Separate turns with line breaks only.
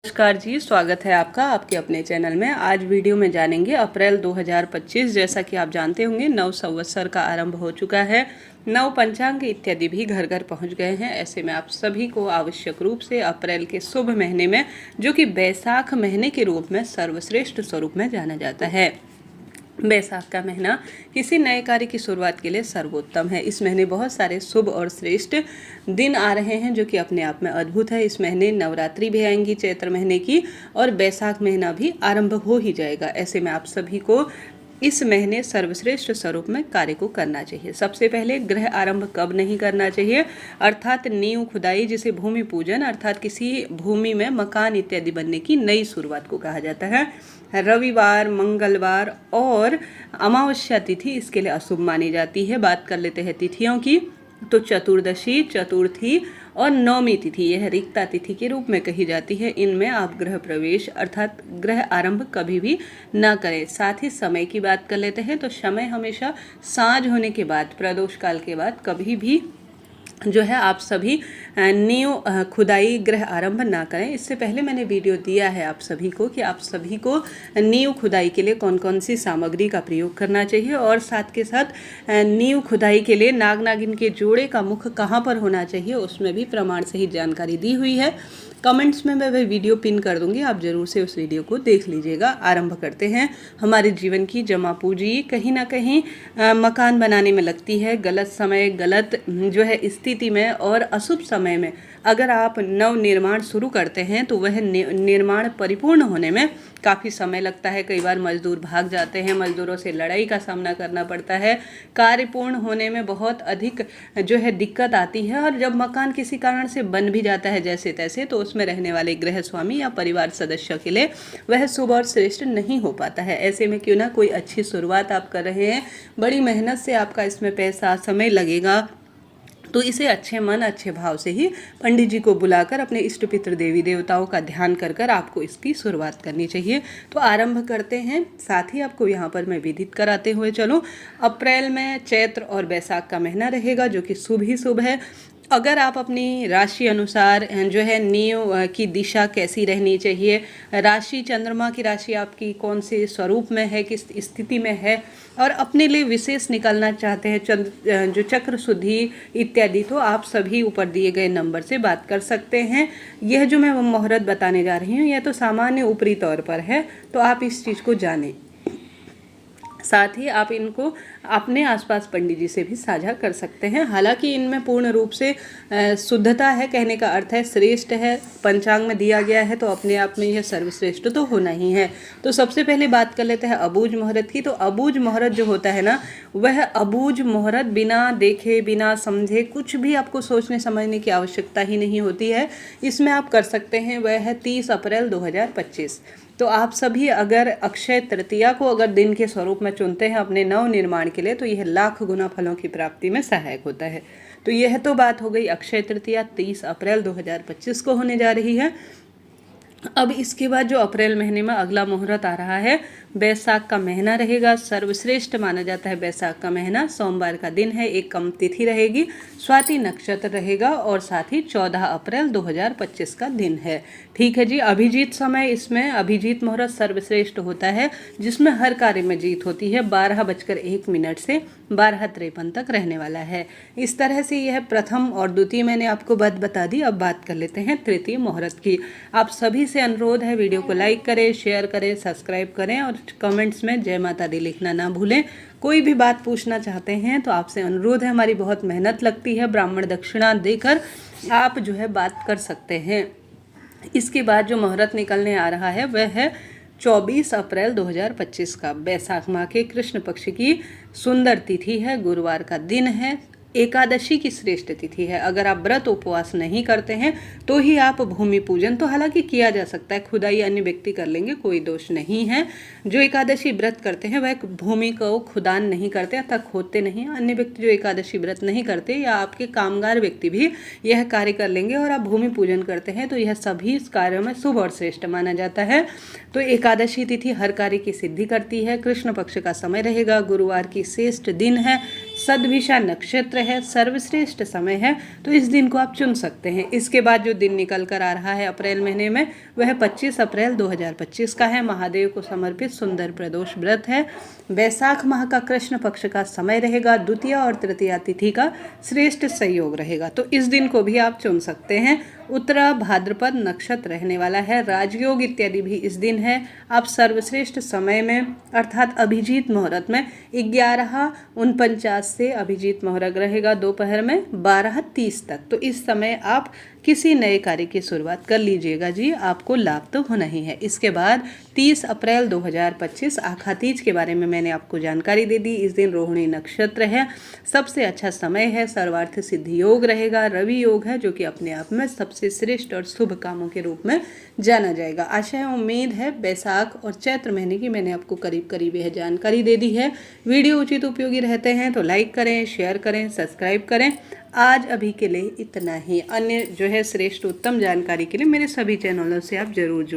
नमस्कार जी, स्वागत है आपका आपके अपने चैनल में। आज वीडियो में जानेंगे अप्रैल 2025। जैसा कि आप जानते होंगे नव संवत्सर का आरंभ हो चुका है, नव पंचांग इत्यादि भी घर घर पहुंच गए हैं। ऐसे में आप सभी को आवश्यक रूप से अप्रैल के शुभ महीने में, जो कि बैसाख महीने के रूप में सर्वश्रेष्ठ स्वरूप में जाना जाता है, बैसाख का महीना किसी नए कार्य की शुरुआत के लिए सर्वोत्तम है। इस महीने बहुत सारे शुभ और श्रेष्ठ दिन आ रहे हैं, जो कि अपने आप में अद्भुत है। इस महीने नवरात्रि भी आएंगी चैत्र महीने की, और बैसाख महीना भी आरंभ हो ही जाएगा। ऐसे में आप सभी को इस महीने सर्वश्रेष्ठ स्वरूप में कार्य को करना चाहिए। सबसे पहले ग्रह आरंभ कब नहीं करना चाहिए, अर्थात नींव खुदाई, जिसे भूमि पूजन अर्थात किसी भूमि में मकान इत्यादि बनने की नई शुरुआत को कहा जाता है। रविवार, मंगलवार और अमावस्या तिथि इसके लिए अशुभ मानी जाती है। बात कर लेते हैं तिथियों की, तो चतुर्दशी, चतुर्थी और नवमी तिथि यह रिक्ता तिथि के रूप में कही जाती है। इनमें आप गृह प्रवेश अर्थात ग्रह आरंभ कभी भी ना करें। साथ ही समय की बात कर लेते हैं, तो समय हमेशा सांझ होने के बाद, प्रदोष काल के बाद कभी भी जो है आप सभी नींव खुदाई ग्रह आरंभ ना करें। इससे पहले मैंने वीडियो दिया है आप सभी को कि आप सभी को नींव खुदाई के लिए कौन कौन सी सामग्री का प्रयोग करना चाहिए, और साथ के साथ नींव खुदाई के लिए नाग नागिन के जोड़े का मुख कहाँ पर होना चाहिए, उसमें भी प्रमाण सहित जानकारी दी हुई है। कमेंट्स में मैं वह वीडियो पिन कर दूंगी, आप जरूर से उस वीडियो को देख लीजिएगा। आरंभ करते हैं। हमारे जीवन की जमा पूंजी कहीं ना कहीं मकान बनाने में लगती है। गलत समय, गलत जो है स्थिति में और अशुभ समय में अगर आप नव निर्माण शुरू करते हैं, तो वह निर्माण परिपूर्ण होने में काफ़ी समय लगता है। कई बार मजदूर भाग जाते हैं, मजदूरों से लड़ाई का सामना करना पड़ता है। कार्य पूर्ण होने में बहुत अधिक जो है दिक्कत आती है, और जब मकान किसी कारण से बन भी जाता है जैसे तैसे, तो उसमें रहने वाले गृह स्वामी या परिवार सदस्य के लिए वह शुभ और श्रेष्ठ नहीं हो पाता है। ऐसे में क्यों ना कोई अच्छी शुरुआत आप कर रहे हैं, बड़ी मेहनत से आपका इसमें पैसा समय लगेगा, तो इसे अच्छे मन अच्छे भाव से ही पंडित जी को बुलाकर अपने इष्ट पितृ देवी देवताओं का ध्यान कर कर आपको इसकी शुरुआत करनी चाहिए। तो आरंभ करते हैं। साथ ही आपको यहाँ पर मैं विदित कराते हुए चलूँ, अप्रैल में चैत्र और बैसाख का महीना रहेगा, जो कि शुभ ही शुभ है। अगर आप अपनी राशि अनुसार जो है नींव की दिशा कैसी रहनी चाहिए, राशि चंद्रमा की राशि आपकी कौन से स्वरूप में है, किस स्थिति में है, और अपने लिए विशेष निकलना चाहते हैं जो चक्र शुद्धि इत्यादि, तो आप सभी ऊपर दिए गए नंबर से बात कर सकते हैं। यह जो मैं मुहूर्त बताने जा रही हूँ, यह तो सामान्य ऊपरी तौर पर है, तो आप इस चीज़ को जानें। साथ ही आप इनको अपने आसपास पंडित जी से भी साझा कर सकते हैं। हालांकि इनमें पूर्ण रूप से शुद्धता है, कहने का अर्थ है श्रेष्ठ है, पंचांग में दिया गया है, तो अपने आप में यह सर्वश्रेष्ठ तो होना ही है। तो सबसे पहले बात कर लेते हैं अबूझ मुहूर्त की। तो अबूझ मुहूर्त जो होता है ना, वह अबूझ मुहूर्त बिना देखे बिना समझे, कुछ भी आपको सोचने समझने की आवश्यकता ही नहीं होती है। इसमें आप कर सकते हैं, वह है 30 अप्रैल 2025। तो आप सभी अगर अक्षय तृतीया को अगर दिन के स्वरूप में चुनते हैं अपने नव निर्माण के लिए, तो यह लाख गुना फलों की प्राप्ति में सहायक होता है। तो यह तो बात हो गई अक्षय तृतीया 30 अप्रैल 2025 को होने जा रही है। अब इसके बाद जो अप्रैल महीने में अगला मुहूर्त आ रहा है, बैसाख का महीना रहेगा। सर्वश्रेष्ठ माना जाता है बैसाख का महीना। सोमवार का दिन है, एक कम तिथि रहेगी, स्वाति नक्षत्र रहेगा, और साथ ही 14 अप्रैल 2025 का दिन है। ठीक है जी। अभिजीत समय, इसमें अभिजीत मुहूर्त सर्वश्रेष्ठ होता है, जिसमें हर कार्य में जीत होती है। 12:01 से 12:53 तक रहने वाला है। इस तरह से यह प्रथम और द्वितीय मैंने आपको बात बता दी। अब बात कर लेते हैं तृतीय मुहूर्त की। आप सभी से अनुरोध है, वीडियो को लाइक करें, शेयर करें, सब्सक्राइब करें, और कमेंट्स में जय माता दी लिखना ना भूलें। कोई भी बात पूछना चाहते हैं तो आपसे अनुरोध है, हमारी बहुत मेहनत लगती है, ब्राह्मण दक्षिणा देकर आप जो है बात कर सकते हैं। इसके बाद जो मुहूर्त निकलने आ रहा है, वह है 24 अप्रैल 2025 का। बैसाख माह के कृष्ण पक्ष की सुंदर तिथि है, गुरुवार का दिन है, एकादशी की श्रेष्ठ तिथि है। अगर आप व्रत उपवास नहीं करते हैं तो ही आप भूमि पूजन तो हालांकि किया जा सकता है, खुदाई अन्य व्यक्ति कर लेंगे, कोई दोष नहीं है। जो एकादशी व्रत करते हैं वह भूमि को खुदान नहीं करते अथवा खोदते नहीं। अन्य व्यक्ति जो एकादशी व्रत नहीं करते या आपके कामगार व्यक्ति भी यह कार्य कर लेंगे और आप भूमि पूजन करते हैं, तो यह सभी इस कार्यों में शुभ और श्रेष्ठ माना जाता है। तो एकादशी तिथि हर कार्य की सिद्धि करती है। कृष्ण पक्ष का समय रहेगा, गुरुवार की श्रेष्ठ दिन है, सद्भिषा नक्षत्र है, सर्वश्रेष्ठ समय है, तो इस दिन को आप चुन सकते हैं। इसके बाद जो दिन निकल कर आ रहा है अप्रैल महीने में वह 25 अप्रैल 2025 का है। महादेव को समर्पित सुंदर प्रदोष व्रत है। वैशाख माह का कृष्ण पक्ष का समय रहेगा। द्वितीया और तृतीया तिथि का श्रेष्ठ संयोग रहेगा, तो इस दिन को भी आप चुन सकते हैं। उत्तरा भाद्रपद नक्षत्र रहने वाला है। राजयोग इत्यादि भी इस दिन है। आप सर्वश्रेष्ठ समय में अर्थात अभिजीत मुहूर्त में 11:49 से अभिजीत मुहूर्त रहेगा दोपहर में 12:30 तक। तो इस समय आप किसी नए कार्य की शुरुआत कर लीजिएगा जी, आपको लाभ तो होना ही है। इसके बाद 30 अप्रैल 2025 आखा तीज के बारे में मैंने आपको जानकारी दे दी। इस दिन रोहिणी नक्षत्र है। सबसे अच्छा समय है। सर्वार्थ सिद्धि योग रहेगा। रवि योग है जो कि अपने आप में सबसे श्रेष्ठ और शुभ कामों के रूप में जाना जाएगा। आशा है, उम्मीद है वैशाख और चैत्र महीने की मैंने आपको करीब करीब यह जानकारी दे दी है। वीडियो उचित उपयोगी रहते हैं तो लाइक करें, शेयर करें, सब्सक्राइब करें। आज अभी के लिए इतना ही। अन्य जो है श्रेष्ठ उत्तम जानकारी के लिए मेरे सभी चैनलों से आप जरूर जुड़ें।